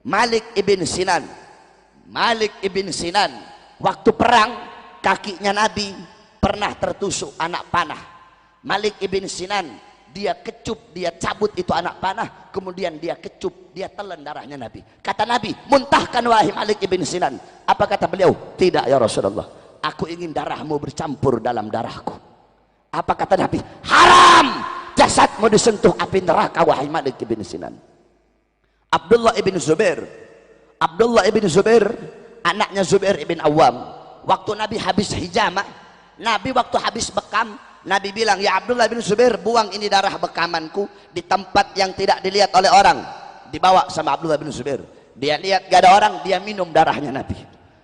Malik ibn Sinan. Malik ibn Sinan, waktu perang kakinya Nabi pernah tertusuk anak panah. Malik ibn Sinan, dia kecup, dia cabut itu anak panah, kemudian dia kecup, dia telan darahnya Nabi. Kata Nabi, muntahkan wahai Malik ibn Sinan. Apa kata beliau? Tidak ya Rasulullah, aku ingin darahmu bercampur dalam darahku. Apa kata Nabi? Haram jasadmu disentuh api neraka wahai Malik ibn Sinan. Abdullah ibn Zubair, Abdullah ibn Zubair, anaknya Zubair ibn Awam, waktu Nabi habis hijamah, Nabi waktu habis bekam, Nabi bilang, ya Abdullah bin Zubair, buang ini darah bekamanku di tempat yang tidak dilihat oleh orang. Dibawa sama Abdullah bin Zubair, dia lihat gak ada orang, dia minum darahnya Nabi.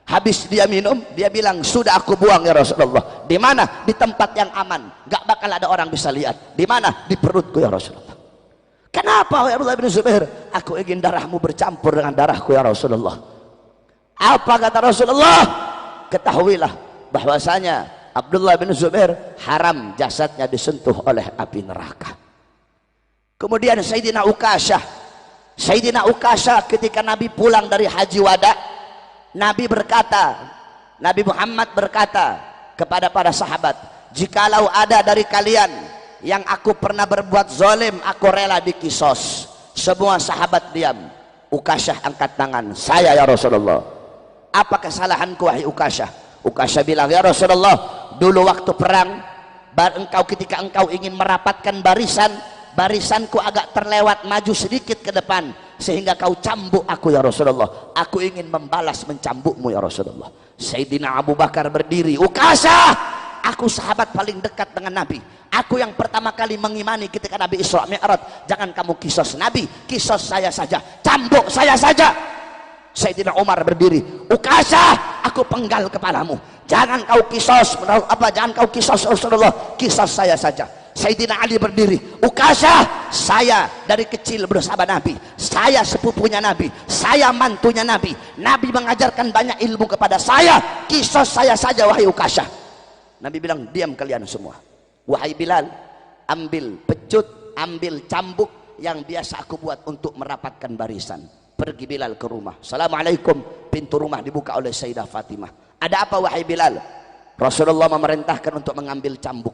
Habis dia minum, dia bilang, sudah aku buang ya Rasulullah. Di mana? Di tempat yang aman, gak bakal ada orang bisa lihat. Di mana? Di perutku ya Rasulullah. Kenapa ya Abdullah bin Zubair? Aku ingin darahmu bercampur dengan darahku ya Rasulullah. Apa kata Rasulullah? Ketahuilah bahwasanya Abdullah bin Zubair haram jasadnya disentuh oleh api neraka. Kemudian Sayyidina Ukasyah, Sayyidina Ukasyah ketika Nabi pulang dari haji wada, Nabi berkata, Nabi Muhammad berkata kepada para sahabat, jikalau ada dari kalian yang aku pernah berbuat zalim, aku rela dikisos. Semua sahabat diam. Ukasyah angkat tangan, saya ya Rasulullah. Apa kesalahanku wahai Ukasyah? Ukasyah bilang, ya Rasulullah, dulu waktu perang, ketika engkau ingin merapatkan barisan, barisanku agak terlewat maju sedikit ke depan, sehingga kau cambuk aku ya Rasulullah. Aku ingin membalas mencambukmu ya Rasulullah. Sayyidina Abu Bakar berdiri, Ukasyah, aku sahabat paling dekat dengan Nabi, aku yang pertama kali mengimani ketika Nabi Isra Mi'raj. Jangan kamu kisos Nabi, kisos saya saja, cambuk saya saja. Sayyidina Umar berdiri, Ukasyah, aku penggal kepalamu, jangan kau kisos, jangan kau kisos Rasulullah, kisos saya saja. Sayyidina Ali berdiri, Ukasyah, saya dari kecil bersama Nabi, saya sepupunya Nabi, saya mantunya Nabi, Nabi mengajarkan banyak ilmu kepada saya, kisos saya saja wahai Ukasyah. Nabi bilang, diam kalian semua. Wahai Bilal, ambil pecut, ambil cambuk yang biasa aku buat untuk merapatkan barisan. Pergi Bilal ke rumah. Assalamualaikum. Pintu rumah dibuka oleh Sayyidah Fatimah. Ada apa wahai Bilal? Rasulullah memerintahkan untuk mengambil cambuk.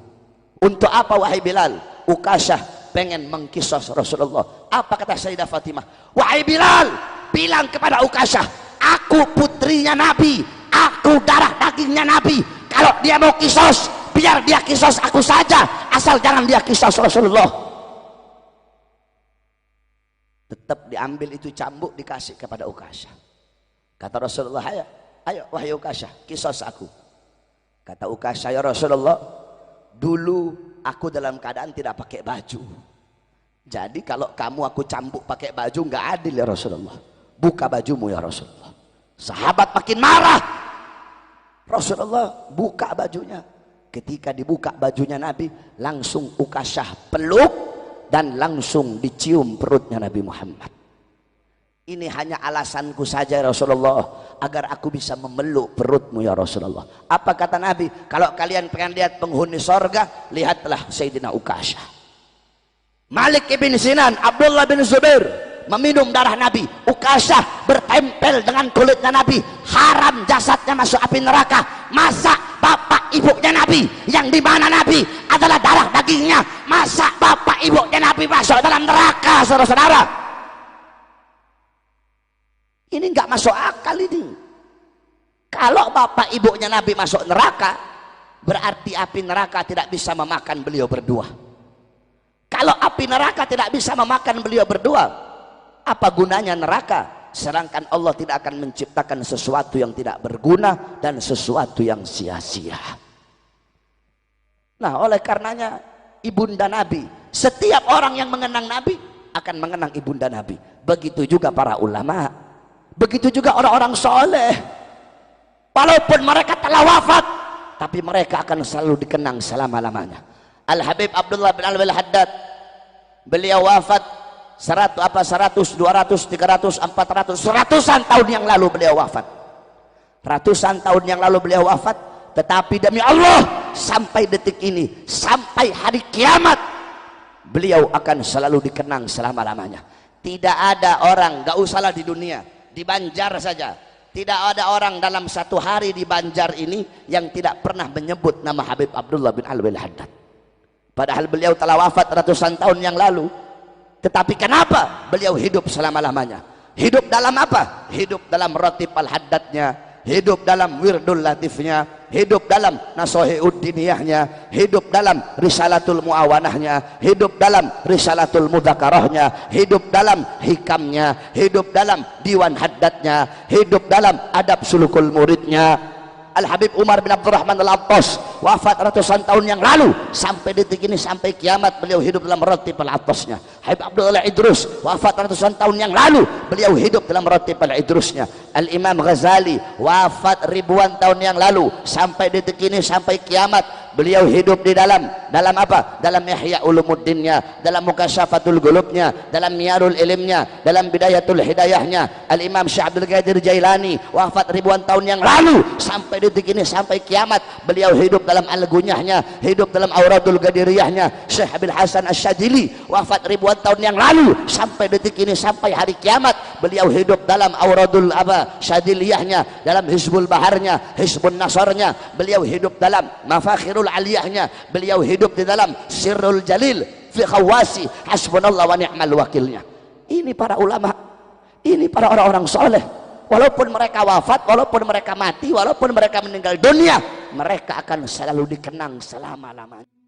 Untuk apa wahai Bilal? Ukasyah pengen mengkisos Rasulullah. Apa kata Sayyidah Fatimah? Wahai Bilal, bilang kepada Ukasyah, aku putrinya Nabi, aku darah dagingnya Nabi. Kalau dia mau kisos, biar dia kisos aku saja, asal jangan dia kisos Rasulullah. Tetap diambil itu cambuk, dikasih kepada Ukasyah. Kata Rasulullah, ayo wahai Ukasyah, kisos aku. Kata Ukasyah, ya Rasulullah, dulu aku dalam keadaan tidak pakai baju, jadi kalau kamu aku cambuk pakai baju nggak adil ya Rasulullah. Buka bajumu ya Rasulullah. Sahabat makin marah. Rasulullah buka bajunya. Ketika dibuka bajunya Nabi, langsung Ukasyah peluk dan langsung dicium perutnya Nabi Muhammad. Ini hanya alasanku saja ya Rasulullah, agar aku bisa memeluk perutmu ya Rasulullah. Apa kata Nabi? Kalau kalian pengen lihat penghuni sorga, lihatlah Sayyidina Ukasyah. Malik ibn Sinan, Abdullah bin Zubair meminum darah Nabi. Ukasyah bertempel dengan kulitnya Nabi, haram jasadnya masuk api neraka. Masa bapak ibunya Nabi, yang dimana Nabi adalah darah dagingnya, masa bapak ibunya Nabi masuk dalam neraka? Saudara-saudara, ini nggak masuk akal ini. Kalau bapak ibunya Nabi masuk neraka, berarti api neraka tidak bisa memakan beliau berdua. Kalau api neraka tidak bisa memakan beliau berdua, apa gunanya neraka? Sedangkan Allah tidak akan menciptakan sesuatu yang tidak berguna dan sesuatu yang sia-sia. Nah, oleh karenanya ibunda Nabi, setiap orang yang mengenang Nabi akan mengenang ibunda Nabi. Begitu juga para ulama, begitu juga orang-orang soleh. Walaupun mereka telah wafat, tapi mereka akan selalu dikenang selama-lamanya. Al-Habib Abdullah bin Alwi Al-Haddad, beliau wafat 100, 200, 300, 400, ratusan tahun yang lalu beliau wafat. Ratusan tahun yang lalu beliau wafat, tetapi demi Allah, sampai detik ini, sampai hari kiamat, beliau akan selalu dikenang selama-lamanya. Tidak ada orang, gak usahlah di dunia, di Banjar saja tidak ada orang dalam satu hari di Banjar ini yang tidak pernah menyebut nama Habib Abdullah bin Alwi Al-Haddad, padahal beliau telah wafat ratusan tahun yang lalu. Tetapi kenapa beliau hidup selama-lamanya? Hidup dalam apa? Hidup dalam Ratib Al-Haddadnya, hidup dalam Wirdul Latifnya, hidup dalam Nasohi'ud Diniyahnya, hidup dalam Risalatul Muawanahnya, hidup dalam Risalatul Mudzakarahnya, hidup dalam Hikamnya, hidup dalam Diwan Haddadnya, hidup dalam Adab Sulukul Muridnya. Al-Habib Umar bin Abdurrahman Al-Attas wafat ratusan tahun yang lalu, sampai detik ini sampai kiamat beliau hidup dalam Ratib Al-Attasnya. Habib Abdullah Idrus wafat ratusan tahun yang lalu, beliau hidup dalam Ratib Al-Idrusnya. Al-Imam Ghazali wafat ribuan tahun yang lalu, sampai detik ini sampai kiamat beliau hidup di dalam apa? Dalam Ihya Ulumuddinnya, dalam Mukasyafatul Qulubnya, dalam Miyarul Ilmnya, dalam Bidayatul Hidayahnya. Al-Imam Syekh Abdul Qadir Jailani wafat ribuan tahun yang lalu, sampai detik ini sampai kiamat beliau hidup dalam Al-Gunyahnya, hidup dalam Auradul Qadiriyahnya. Syekh Abil Hasan Asy-Syadzili wafat ribuan tahun yang lalu, sampai detik ini sampai hari kiamat beliau hidup dalam Auradul Syadziliyahnya, dalam Hizbul Baharnya, Hizbun Nasarnya. Beliau hidup dalam Mafakhirul Aliyahnya, beliau hidup di dalam Sirrul Jalil fi Khawasi Hasbunallah wa ni'mal wakilnya. Ini para ulama, ini para orang-orang soleh. Walaupun mereka wafat, walaupun mereka mati, walaupun mereka meninggal dunia, mereka akan selalu dikenang selama-lamanya.